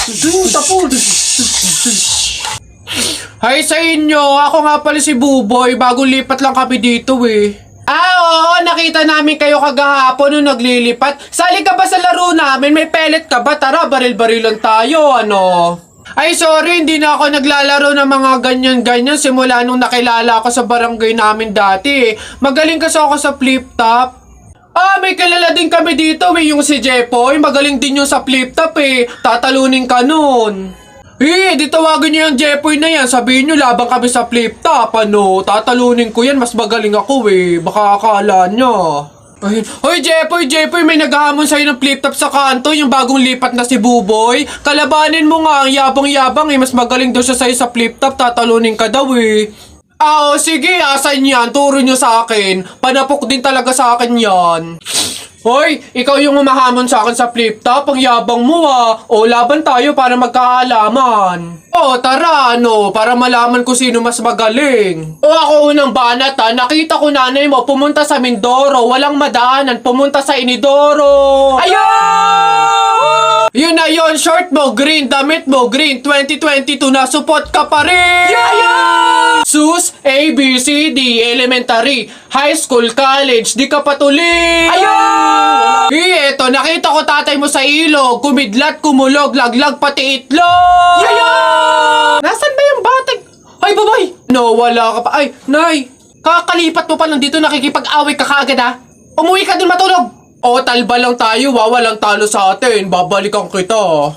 Tapos. Hi sa inyo, ako nga pala si Buboy, bagong lipat lang kami dito eh. Oo, nakita namin kayo kagahapon nung naglilipat. Sali ka ba sa laro namin? May pellet ka ba? Tara, baril-barilan tayo, ano? Ay, sorry, hindi na ako naglalaro ng mga ganyan-ganyan simula nung nakilala ako sa barangay namin dati eh. Magaling kasi ako sa flip-top. May kilala din kami dito eh, yung si Jepoy. Magaling din yung sa flip-top eh. Tatalunin ka nun. Di tawagin niyo yung Jepoy na yan. Sabihin niyo, labang kami sa flip-top, ano? Tatalunin ko yan, mas magaling ako eh. Baka akala niya. Hoy, Jepoy, may naghahamon sa'yo ng flip-top sa kanto, yung bagong lipat na si Buboy. Kalabanin mo nga, ang yabang-yabang eh. Mas magaling daw siya sa'yo sa flip-top, tatalunin ka daw eh. Sige, asan yan? Turo nyo sa akin. Panapok din talaga sa akin yan. Hoy, ikaw yung umahamon sa akin sa flip-top, ang yabang mo ah. Laban tayo para magkaalaman. Tara, para malaman ko sino mas magaling. Ako unang banat nakita ko nanay mo pumunta sa Mindoro, walang madaanan, pumunta sa Inidoro. Ayun! Yun na yun, short mo, green, damit mo, green, 2022 na, support ka pa rin! Sus, A, B, C, D, elementary, high school, college, di ka patuloy! Ayun! Eto, nakita ko tatay mo sa ilog, kumidlat, kumulog, laglag, pati itlog! Nasaan ba yung batag? Ay, babay! No, wala ka pa. Ay, nay! Kakalipat mo pa lang dito, nakikipag-away ka kaagad ha? Umuwi ka dun matulog! Talba lang tayo, walang talo sa atin. Babalikan kita.